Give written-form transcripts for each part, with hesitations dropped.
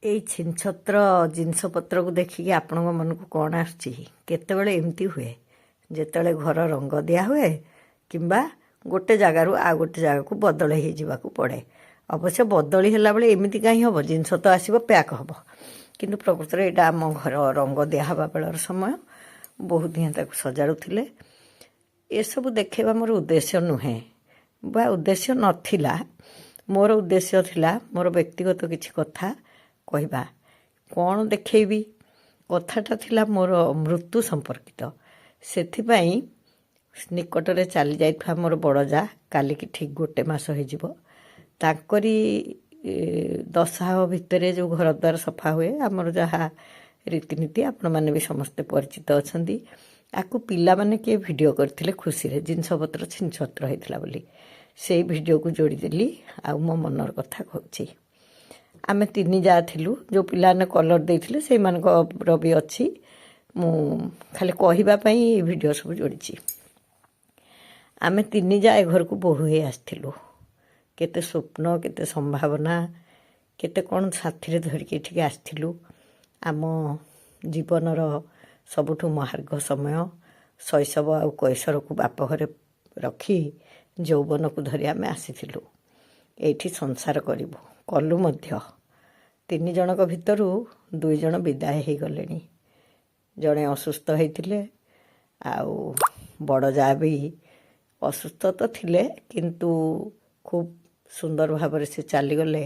ଏଇ ଛିନଛତ୍ର ଜିନିଷପତ୍ରକୁ ଦେଖିକି ଆପଣଙ୍କ ମନକୁ କ'ଣ ଆସୁଛି? କେତେବେଳେ ଏମିତି ହୁଏ, ଯେତେବେଳେ ଘର ରଙ୍ଗ ଦିଆ ହୁଏ କିମ୍ବା ଗୋଟେ ଜାଗାରୁ ଆଉ ଗୋଟେ ଜାଗାକୁ ବଦଳି ହେଇଯିବାକୁ ପଡ଼େ। ଅବଶ୍ୟ ବଦଳି ହେଲାବେଳେ ଏମିତି କାହିଁ ହେବ, ଜିନିଷ ତ ଆସିବ ପ୍ୟାକ୍ ହେବ, କିନ୍ତୁ ପ୍ରକୃତରେ ଏଇଟା ଆମ ଘର ରଙ୍ଗ ଦିଆହେବା ବେଳର ସମୟ। ବହୁତ ହିଁ ତାକୁ ସଜାଡ଼ୁଥିଲେ। ଏସବୁ ଦେଖାଇବା ମୋର ଉଦ୍ଦେଶ୍ୟ ନୁହେଁ ବା ଉଦ୍ଦେଶ୍ୟ ନଥିଲା। ମୋର ଉଦ୍ଦେଶ୍ୟ ଥିଲା ମୋର ବ୍ୟକ୍ତିଗତ କିଛି କଥା କହିବା। କ'ଣ ଦେଖେଇବି? କଥାଟା ଥିଲା ମୋର ମୃତ୍ୟୁ ସମ୍ପର୍କିତ। ସେଥିପାଇଁ ନିକଟରେ ଚାଲି ଯାଇଥିବା ମୋର ବଡ଼ ଯା, କାଲିକି ଠିକ୍ 1 ମାସ ହେଇଯିବ, ତାଙ୍କରି ଦଶାହ ଭିତରେ ଯେଉଁ ଘର ଦ୍ୱାର ସଫା ହୁଏ, ଆମର ଯାହା ରୀତିନୀତି ଆପଣମାନେ ବି ସମସ୍ତେ ପରିଚିତ ଅଛନ୍ତି। ଆକୁ ପିଲାମାନେ କିଏ ଭିଡ଼ିଓ କରିଥିଲେ ଖୁସିରେ, ଜିନିଷପତ୍ର ଛିନଛତ୍ର ହେଇଥିଲା ବୋଲି। ସେଇ ଭିଡ଼ିଓକୁ ଯୋଡ଼ିଦେଲି ଆଉ ମୋ ମନର କଥା କହୁଛି। ଆମେ 3 ଯା ଥିଲୁ। ଯେଉଁ ପିଲାମାନେ କଲର୍ ଦେଇଥିଲେ ସେଇମାନଙ୍କର ବି ଅଛି। ମୁଁ ଖାଲି କହିବା ପାଇଁ ଏ ଭିଡ଼ିଓ ସବୁ ଯୋଡ଼ିଛି। ଆମେ 3 ଯା ଏ ଘରକୁ ବୋହୂ ହେଇ ଆସିଥିଲୁ। କେତେ ସ୍ୱପ୍ନ, କେତେ ସମ୍ଭାବନା, କେତେ କ'ଣ ସାଥିରେ ଧରିକି ଏଠିକି ଆସିଥିଲୁ। ଆମ ଜୀବନର ସବୁଠୁ ମହାର୍ଘ ସମୟ, ଶୈଶବ ଆଉ କୈଶୋରକୁ ବାପ ଘରେ ରଖି ଯୌବନକୁ ଧରି ଆମେ ଆସିଥିଲୁ। ଏଇଠି ସଂସାର କରିବୁ, କଲୁ ମଧ୍ୟ। 3 ଜଣଙ୍କ ଭିତରୁ 2 ଜଣ ବିଦାୟ ହେଇଗଲେଣି। ଜଣେ ଅସୁସ୍ଥ ହେଇଥିଲେ, ଆଉ ବଡ଼ ଯା ବି ଅସୁସ୍ଥ ତ ଥିଲେ, କିନ୍ତୁ ଖୁବ୍ ସୁନ୍ଦର ଭାବରେ ସେ ଚାଲିଗଲେ।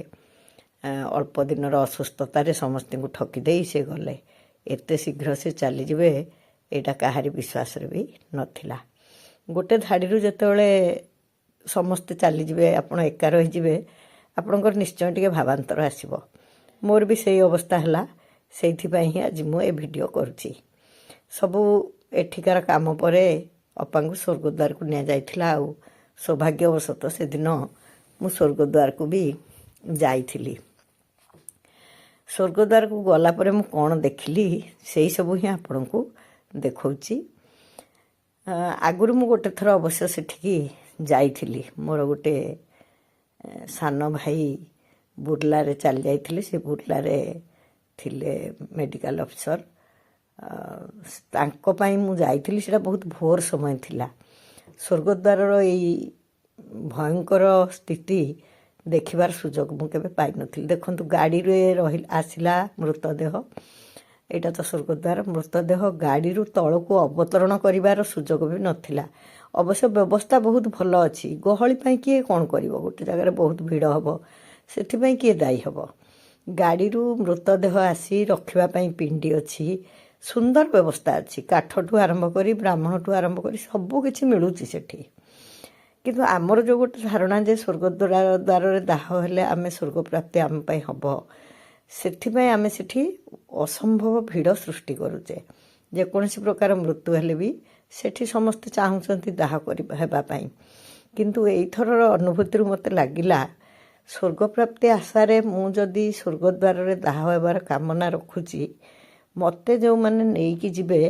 ଅଳ୍ପ ଦିନର ଅସୁସ୍ଥତାରେ ସମସ୍ତଙ୍କୁ ଠକି ଦେଇ ସେ ଗଲେ। ଏତେ ଶୀଘ୍ର ସେ ଚାଲିଯିବେ ଏଇଟା କାହାରି ବିଶ୍ୱାସରେ ବି ନଥିଲା। ଗୋଟେ ଧାଡ଼ିରୁ ଯେତେବେଳେ ସମସ୍ତେ ଚାଲିଯିବେ, ଆପଣ ଏକା ରହିଯିବେ, ଆପଣଙ୍କର ନିଶ୍ଚୟ ଟିକେ ଭାବାନ୍ତର ଆସିବ। ମୋର ବି ସେଇ ଅବସ୍ଥା ହେଲା। ସେଇଥିପାଇଁ ହିଁ ଆଜି ମୁଁ ଏ ଭିଡ଼ିଓ କରୁଛି। ସବୁ ଏଠିକାର କାମ ପରେ ଅପାଙ୍କୁ ସ୍ୱର୍ଗଦ୍ୱାରକୁ ନିଆଯାଇଥିଲା। ଆଉ ସୌଭାଗ୍ୟବଶତଃ ସେଦିନ ମୁଁ ସ୍ୱର୍ଗଦ୍ୱାରକୁ ବି ଯାଇଥିଲି। ସ୍ୱର୍ଗଦ୍ୱାରକୁ ଗଲା ପରେ ମୁଁ କ'ଣ ଦେଖିଲି, ସେଇ ସବୁ ହିଁ ଆପଣଙ୍କୁ ଦେଖାଉଛି। ଆଗରୁ ମୁଁ ଗୋଟେ ଥର ଅବଶ୍ୟ ସେଠିକି ଯାଇଥିଲି। ମୋର ଗୋଟେ ସାନ ଭାଇ ବୁର୍ଲାରେ ଚାଲି ଯାଇଥିଲେ। ସେ ବୁର୍ଲାରେ ଥିଲେ ମେଡ଼ିକାଲ ଅଫିସର। ତାଙ୍କ ପାଇଁ ମୁଁ ଯାଇଥିଲି। ସେଇଟା ବହୁତ ଭୋର ସମୟ ଥିଲା। ସ୍ୱର୍ଗଦ୍ୱାରର ଏଇ ଭୟଙ୍କର ସ୍ଥିତି ଦେଖିବାର ସୁଯୋଗ ମୁଁ କେବେ ପାଇନଥିଲି। ଦେଖନ୍ତୁ, ଗାଡ଼ିରେ ଆସିଲା ମୃତଦେହ। ଏଇଟା ତ ସ୍ୱର୍ଗଦ୍ୱାର। ମୃତଦେହ ଗାଡ଼ିରୁ ତଳକୁ ଅବତରଣ କରିବାର ସୁଯୋଗ ବି ନଥିଲା। ଅବଶ୍ୟ ବ୍ୟବସ୍ଥା ବହୁତ ଭଲ ଅଛି। ଗହଳି ପାଇଁ କିଏ କ'ଣ କରିବ? ଗୋଟେ ଜାଗାରେ ବହୁତ ଭିଡ଼ ହେବ, ସେଥିପାଇଁ କିଏ ଦାୟୀ ହେବ? ଗାଡ଼ିରୁ ମୃତଦେହ ଆସି ରଖିବା ପାଇଁ ପିଣ୍ଡି ଅଛି, ସୁନ୍ଦର ବ୍ୟବସ୍ଥା ଅଛି। କାଠଠୁ ଆରମ୍ଭ କରି ବ୍ରାହ୍ମଣଠୁ ଆରମ୍ଭ କରି ସବୁ କିଛି ମିଳୁଛି ସେଠି। କିନ୍ତୁ ଆମର ଯେଉଁ ଗୋଟେ ଧାରଣା ଯେ ସ୍ୱର୍ଗଦ୍ୱାରରେ ଦାହ ହେଲେ ଆମେ ସ୍ୱର୍ଗପ୍ରାପ୍ତି ଆମ ପାଇଁ ହେବ, ସେଥିପାଇଁ ଆମେ ସେଠି ଅସମ୍ଭବ ଭିଡ଼ ସୃଷ୍ଟି କରୁଛେ। ଯେକୌଣସି ପ୍ରକାର ମୃତ୍ୟୁ ହେଲେ ବି ସେଠି ସମସ୍ତେ ଚାହୁଁଛନ୍ତି ଦାହ ହେବା ପାଇଁ। କିନ୍ତୁ ଏଇଥରର ଅନୁଭୂତିରୁ ମୋତେ ଲାଗିଲା, ସ୍ୱର୍ଗପ୍ରାପ୍ତି ଆଶାରେ ମୁଁ ଯଦି ସ୍ୱର୍ଗଦ୍ୱାରରେ ଦାହ ହେବାର କାମନା ରଖୁଛି, ମୋତେ ଯେଉଁମାନେ ନେଇକି ଯିବେ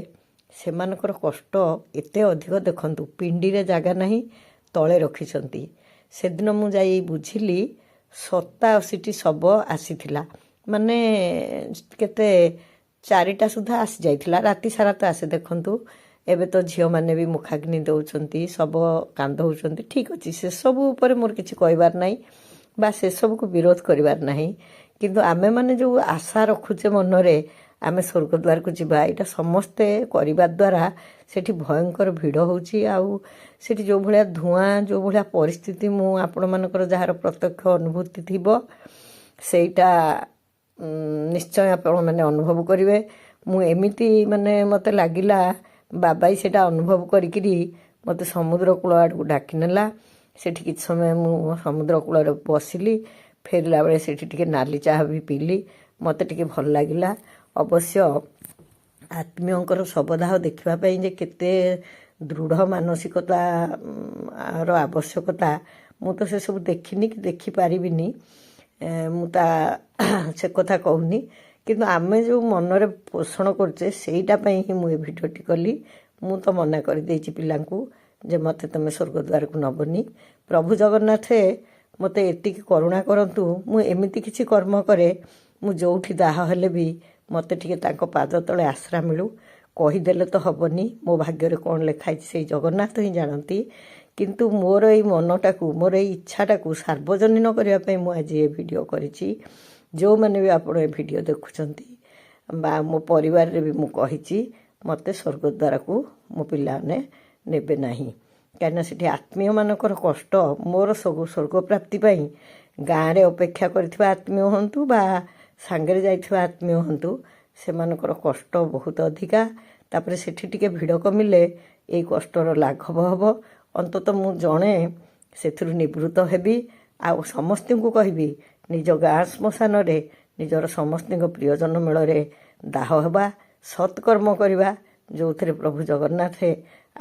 ସେମାନଙ୍କର କଷ୍ଟ ଏତେ ଅଧିକ। ଦେଖନ୍ତୁ, ପିଣ୍ଡିରେ ଜାଗା ନାହିଁ, ତଳେ ରଖିଛନ୍ତି। ସେଦିନ ମୁଁ ଯାଇ ବୁଝିଲି 87ଟି ଶବ ଆସିଥିଲା। ମାନେ କେତେ 4ଟା ସୁଦ୍ଧା ଆସିଯାଇଥିଲା। ରାତି ସାରା ତ ଆସେ। ଦେଖନ୍ତୁ, ଏବେ ତ ଝିଅମାନେ ବି ମୁଖାଗ୍ନି ଦେଉଛନ୍ତି, ଶବ କାନ୍ଦଉଛନ୍ତି। ଠିକ୍ ଅଛି, ସେସବୁ ଉପରେ ମୋର କିଛି କହିବାର ନାହିଁ ବା ସେସବୁକୁ ବିରୋଧ କରିବାର ନାହିଁ। କିନ୍ତୁ ଆମେମାନେ ଯେଉଁ ଆଶା ରଖୁଛେ ମନରେ ଆମେ ସ୍ୱର୍ଗଦ୍ୱାରକୁ ଯିବା, ଏଇଟା ସମସ୍ତେ କରିବା ଦ୍ୱାରା ସେଠି ଭୟଙ୍କର ଭିଡ଼ ହେଉଛି। ଆଉ ସେଠି ଯେଉଁ ଭଳିଆ ଧୂଆଁ, ଯେଉଁ ଭଳିଆ ପରିସ୍ଥିତି, ମୁଁ ଆପଣମାନଙ୍କର ଯାହାର ପ୍ରତ୍ୟକ୍ଷ ଅନୁଭୂତି ଥିବ ସେଇଟା ନିଶ୍ଚୟ ଆପଣମାନେ ଅନୁଭବ କରିବେ। ମୁଁ ଏମିତି ମାନେ ମୋତେ ଲାଗିଲା, ବାବାଇ ସେଇଟା ଅନୁଭବ କରିକିରି ମୋତେ ସମୁଦ୍ର କୂଳ ଆଡ଼କୁ ଡାକି ନେଲା। ସେଠି କିଛି ସମୟ ମୁଁ ସମୁଦ୍ର କୂଳରେ ବସିଲି। ଫେରିଲା ବେଳେ ସେଠି ଟିକେ ନାଲି ଚାହା ବି ପିଇଲି। ମୋତେ ଟିକେ ଭଲ ଲାଗିଲା। ଅବଶ୍ୟ ଆତ୍ମୀୟଙ୍କର ଶବଦାହ ଦେଖିବା ପାଇଁ ଯେ କେତେ ଦୃଢ଼ ମାନସିକତାର ଆବଶ୍ୟକତା, ମୁଁ ତ ସେସବୁ ଦେଖିନି କି ଦେଖିପାରିବିନି। ମୁଁ ସେ କଥା କହୁନି। କିନ୍ତୁ ଆମେ ଯେଉଁ ମନରେ ପୋଷଣ କରୁଛେ ସେଇଟା ପାଇଁ ହିଁ ମୁଁ ଏ ଭିଡ଼ିଓଟି କଲି। ମୁଁ ତ ମନା କରିଦେଇଛି ପିଲାଙ୍କୁ ଯେ ମୋତେ ତୁମେ ସ୍ୱର୍ଗଦ୍ୱାରକୁ ନେବନି। ପ୍ରଭୁ ଜଗନ୍ନାଥ ମୋତେ ଏତିକି କରୁଣା କରନ୍ତୁ, ମୁଁ ଏମିତି କିଛି କର୍ମ କରେ ମୁଁ ଯେଉଁଠି ଦାହ ହେଲେ ବି ମୋତେ ଟିକେ ତାଙ୍କ ପାଦ ତଳେ ଆଶ୍ରା ମିଳୁ। କହିଦେଲେ ତ ହେବନି, ମୋ ଭାଗ୍ୟରେ କ'ଣ ଲେଖା ହେଇଛି ସେଇ ଜଗନ୍ନାଥ ହିଁ ଜାଣନ୍ତି। କିନ୍ତୁ ମୋର ଏଇ ମନଟାକୁ, ମୋର ଏଇ ଇଚ୍ଛାଟାକୁ ସାର୍ବଜନୀନ କରିବା ପାଇଁ ମୁଁ ଆଜି ଏ ଭିଡ଼ିଓ କରିଛି। ଯେଉଁମାନେ ବି ଆପଣ ଏ ଭିଡ଼ିଓ ଦେଖୁଛନ୍ତି ବା ମୋ ପରିବାରରେ ବି ମୁଁ କହିଛି, ମୋତେ ସ୍ୱର୍ଗଦ୍ୱାରକୁ ମୋ ପିଲାମାନେ ନେବେ ନାହିଁ। କାହିଁକିନା ସେଠି ଆତ୍ମୀୟମାନଙ୍କର କଷ୍ଟ, ମୋର ସ୍ୱର୍ଗ ପ୍ରାପ୍ତି ପାଇଁ ଗାଁରେ ଅପେକ୍ଷା କରିଥିବା ଆତ୍ମୀୟ ହୁଅନ୍ତୁ ବା ସାଙ୍ଗରେ ଯାଇଥିବା ଆତ୍ମୀୟ ହୁଅନ୍ତୁ, ସେମାନଙ୍କର କଷ୍ଟ ବହୁତ ଅଧିକା। ତାପରେ ସେଠି ଟିକେ ଭିଡ଼ କମିଲେ ଏଇ କଷ୍ଟର ଲାଘବ ହେବ। ଅନ୍ତତଃ ମୁଁ ଜଣେ ସେଥିରୁ ନିବୃତ୍ତ ହେବି। ଆଉ ସମସ୍ତଙ୍କୁ କହିବି, ନିଜ ଗାଁ ଶ୍ମଶାନରେ ନିଜର ସମସ୍ତଙ୍କ ପ୍ରିୟଜନ ମେଳରେ ଦାହ ହେବା, ସତ୍କର୍ମ କରିବା, ଯେଉଁଥିରେ ପ୍ରଭୁ ଜଗନ୍ନାଥ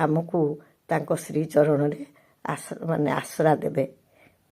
ଆମକୁ ତାଙ୍କ ଶ୍ରୀଚରଣରେ ଆଶ୍ରା ଦେବେ।